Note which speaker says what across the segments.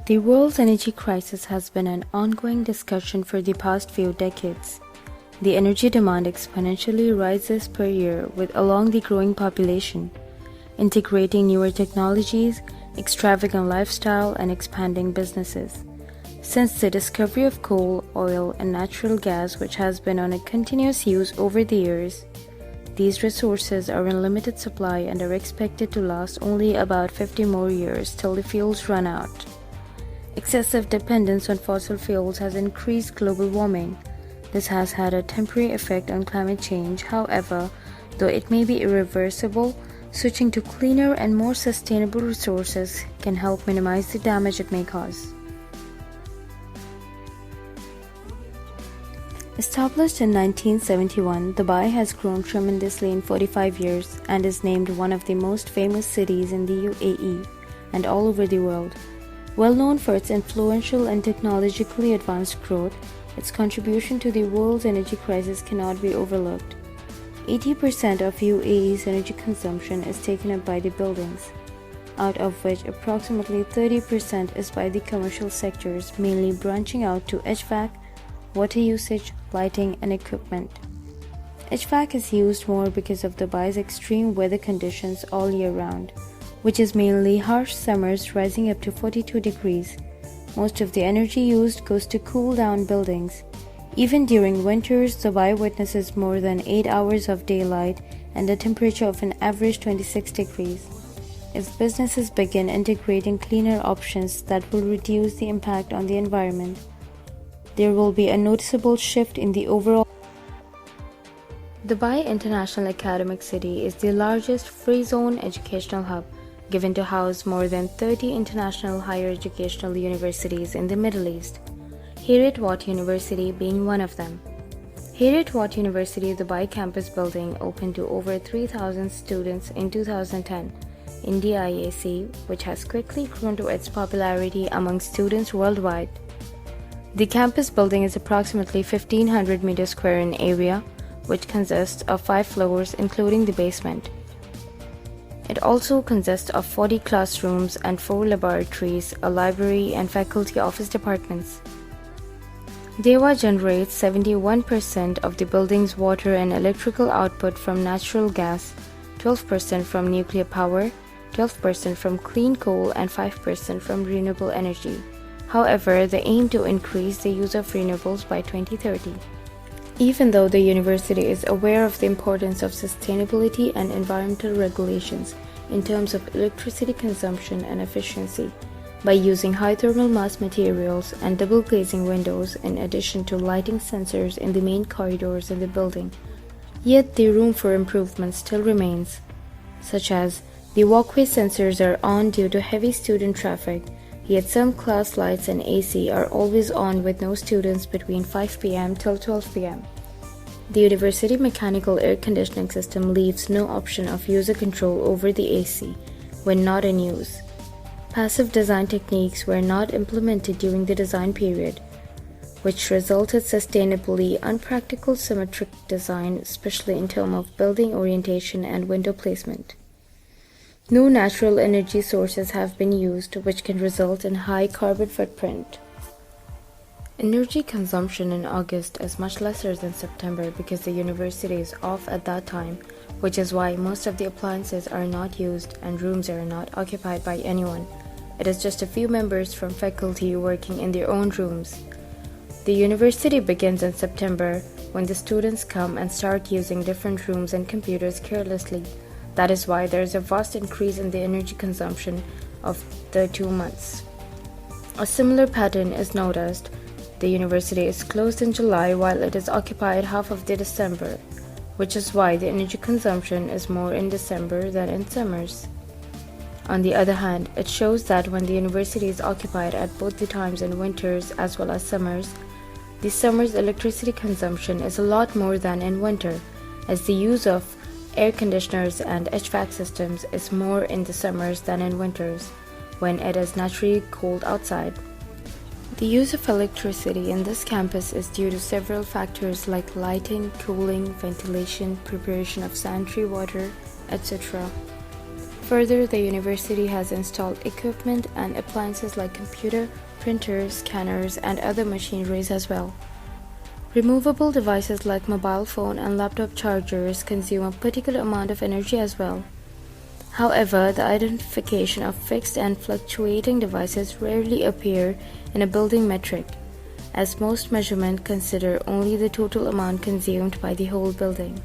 Speaker 1: The world's energy crisis has been an ongoing discussion for the past few decades. The energy demand exponentially rises per year along the growing population, integrating newer technologies, extravagant lifestyle, and expanding businesses. Since the discovery of coal, oil, and natural gas, which has been on a continuous use over the years, these resources are in limited supply and are expected to last only about 50 more years till the fuels run out. Excessive dependence on fossil fuels has increased global warming. This has had a temporary effect on climate change. However, though it may be irreversible, switching to cleaner and more sustainable resources can help minimize the damage it may cause. Established in 1971, Dubai has grown tremendously in 45 years and is named one of the most famous cities in the UAE and all over the world. Well known for its influential and technologically advanced growth, its contribution to the world's energy crisis cannot be overlooked. 80% of UAE's energy consumption is taken up by the buildings, out of which approximately 30% is by the commercial sectors, mainly branching out to HVAC, water usage, lighting, and equipment. HVAC is used more because of Dubai's extreme weather conditions all year round, which is mainly harsh summers rising up to 42 degrees. Most of the energy used goes to cool down buildings. Even during winters, Dubai witnesses more than 8 hours of daylight and a temperature of an average 26 degrees. As businesses begin integrating cleaner options that will reduce the impact on the environment, there will be a noticeable shift in the overall. Dubai International Academic City is the largest free-zone educational hub, given to house more than 30 international higher educational universities in the Middle East, Heriot-Watt University being one of them. Heriot-Watt University Dubai campus building opened to over 3,000 students in 2010 in DIAC, which has quickly grown to its popularity among students worldwide. The campus building is approximately 1,500 meters square in area, which consists of 5 floors including the basement. It also consists of 40 classrooms and 4 laboratories, a library, and faculty office departments. DEWA generates 71% of the building's water and electrical output from natural gas, 12% from nuclear power, 12% from clean coal, and 5% from renewable energy. However, they aim to increase the use of renewables by 2030. Even though the university is aware of the importance of sustainability and environmental regulations in terms of electricity consumption and efficiency, by using high thermal mass materials and double glazing windows in addition to lighting sensors in the main corridors in the building, yet the room for improvement still remains, such as the walkway sensors are on due to heavy student traffic, yet some class lights and AC are always on with no students between 5 p.m. till 12 p.m. The university mechanical air conditioning system leaves no option of user control over the AC when not in use. Passive design techniques were not implemented during the design period, which resulted sustainably unpractical symmetric design, especially in terms of building orientation and window placement. No natural energy sources have been used, which can result in high carbon footprint. Energy consumption in August is much lesser than September because the university is off at that time, which is why most of the appliances are not used and rooms are not occupied by anyone. It is just a few members from faculty working in their own rooms. The university begins in September when the students come and start using different rooms and computers carelessly. That is why there is a vast increase in the energy consumption of the 2 months. A similar pattern is noticed. The university is closed in July while it is occupied half of the December, which is why the energy consumption is more in December than in summers. On the other hand, it shows that when the university is occupied at both the times in winters as well as summers, the summer's electricity consumption is a lot more than in winter, as the use of air conditioners and HVAC systems is more in the summers than in winters, when it is naturally cold outside. The use of electricity in this campus is due to several factors like lighting, cooling, ventilation, preparation of sanitary water, etc. Further, the university has installed equipment and appliances like computer, printers, scanners, and other machineries as well. Removable devices like mobile phone and laptop chargers consume a particular amount of energy as well. However, the identification of fixed and fluctuating devices rarely appear in a building metric, as most measurements consider only the total amount consumed by the whole building.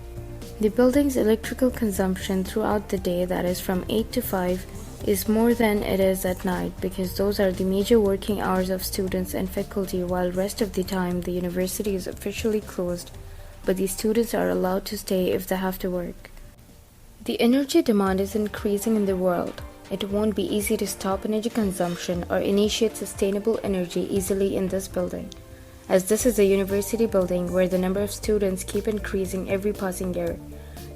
Speaker 1: The building's electrical consumption throughout the day, that is from 8 to 5, is more than it is at night because those are the major working hours of students and faculty, while rest of the time the university is officially closed, but the students are allowed to stay if they have to work. The energy demand is increasing in the world. It won't be easy to stop energy consumption or initiate sustainable energy easily in this building, as this is a university building where the number of students keep increasing every passing year.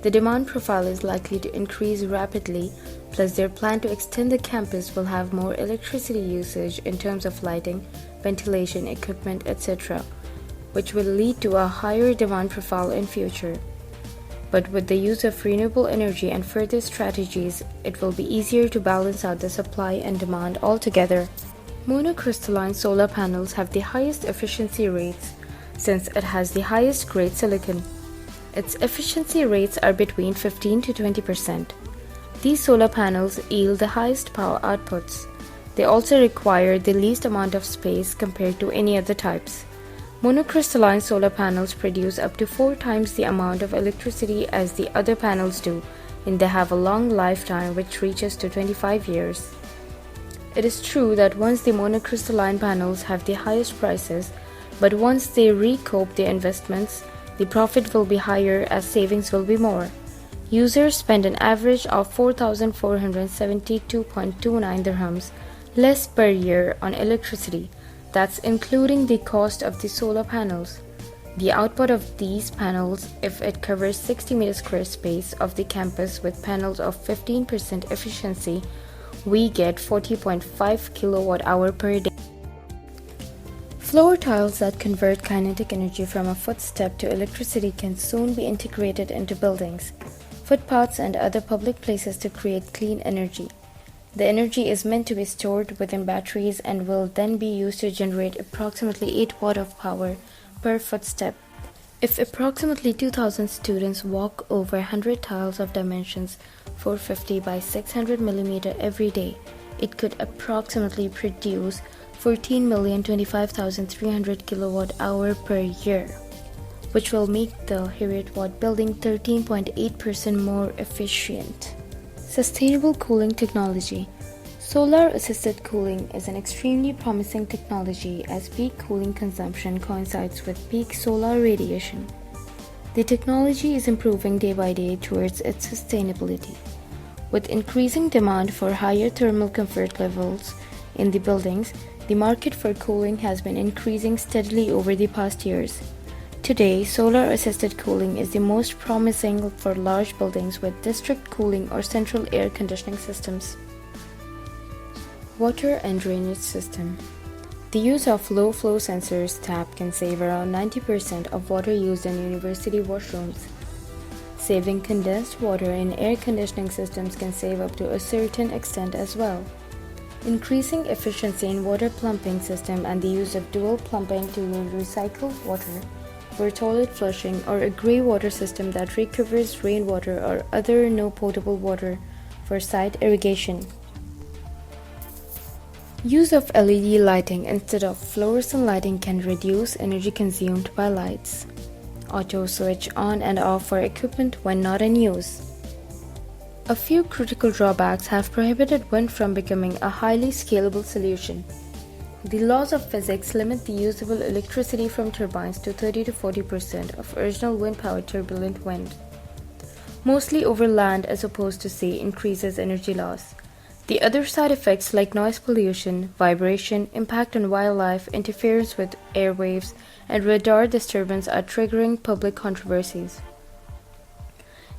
Speaker 1: The demand profile is likely to increase rapidly, plus their plan to extend the campus will have more electricity usage in terms of lighting, ventilation, equipment, etc., which will lead to a higher demand profile in future. But with the use of renewable energy and further strategies, it will be easier to balance out the supply and demand altogether. Monocrystalline solar panels have the highest efficiency rates since it has the highest grade silicon. Its efficiency rates are between 15 to 20%. These solar panels yield the highest power outputs. They also require the least amount of space compared to any other types. Monocrystalline solar panels produce up to 4 times the amount of electricity as the other panels do, and they have a long lifetime which reaches to 25 years. It is true that once the monocrystalline panels have the highest prices, but once they recoup their investments, the profit will be higher as savings will be more. Users spend an average of 4,472.29 dirhams less per year on electricity. That's including the cost of the solar panels. The output of these panels, if it covers 60 meter square space of the campus with panels of 15% efficiency, we get 40.5 kilowatt hour per day. Floor tiles that convert kinetic energy from a footstep to electricity can soon be integrated into buildings, footpaths, and other public places to create clean energy. The energy is meant to be stored within batteries and will then be used to generate approximately 8 watt of power per footstep. If approximately 2,000 students walk over 100 tiles of dimensions 450 by 600 mm every day, it could approximately produce 14,025,300 kilowatt hour per year, which will make the Heriot-Watt building 13.8% more efficient. Sustainable cooling technology. Solar-assisted cooling is an extremely promising technology as peak cooling consumption coincides with peak solar radiation. The technology is improving day by day towards its sustainability. With increasing demand for higher thermal comfort levels in the buildings, the market for cooling has been increasing steadily over the past years. Today, solar-assisted cooling is the most promising for large buildings with district cooling or central air conditioning systems. Water and drainage system. The use of low-flow sensors tap can save around 90% of water used in university washrooms. Saving condensed water in air conditioning systems can save up to a certain extent as well. Increasing efficiency in water pumping system and the use of dual pumping to use recycled water for toilet flushing or a grey water system that recovers rainwater or other no potable water for site irrigation. Use of LED lighting instead of fluorescent lighting can reduce energy consumed by lights. Auto switch on and off for equipment when not in use. A few critical drawbacks have prohibited wind from becoming a highly scalable solution. The laws of physics limit the usable electricity from turbines to 30 to 40% of original wind-powered turbulent wind. Mostly over land as opposed to sea increases energy loss. The other side effects like noise pollution, vibration, impact on wildlife, interference with airwaves, and radar disturbance are triggering public controversies.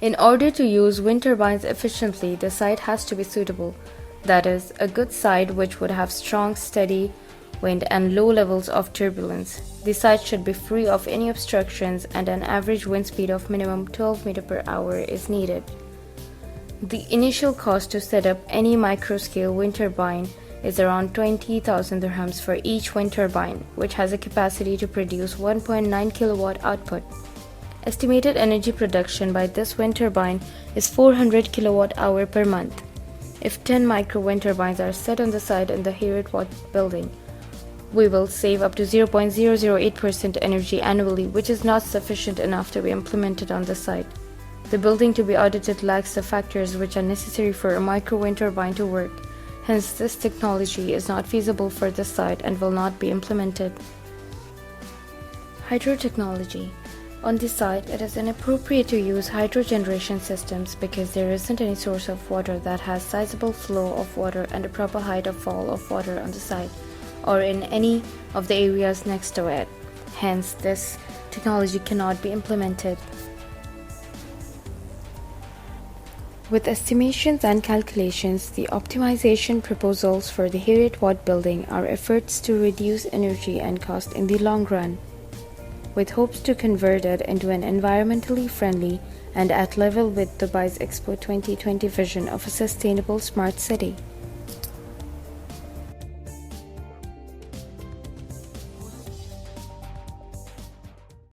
Speaker 1: In order to use wind turbines efficiently, the site has to be suitable. That is, a good site which would have strong, steady wind and low levels of turbulence. The site should be free of any obstructions and an average wind speed of minimum 12 m per hour is needed. The initial cost to set up any microscale wind turbine is around 20,000 dirhams for each wind turbine, which has a capacity to produce 1.9 kilowatt output. Estimated energy production by this wind turbine is 400 kilowatt hour per month. If 10 micro wind turbines are set on the site in the Heriot-Watt building, we will save up to 0.008% energy annually, which is not sufficient enough to be implemented on the site. The building to be audited lacks the factors which are necessary for a micro wind turbine to work. Hence, this technology is not feasible for this site and will not be implemented. Hydro technology. On this site, it is inappropriate to use hydro generation systems because there isn't any source of water that has sizable flow of water and a proper height of fall of water on the site or in any of the areas next to it. Hence, this technology cannot be implemented. With estimations and calculations, the optimization proposals for the Heriot-Watt building are efforts to reduce energy and cost in the long run, with hopes to convert it into an environmentally friendly and at level with Dubai's Expo 2020 vision of a sustainable smart city.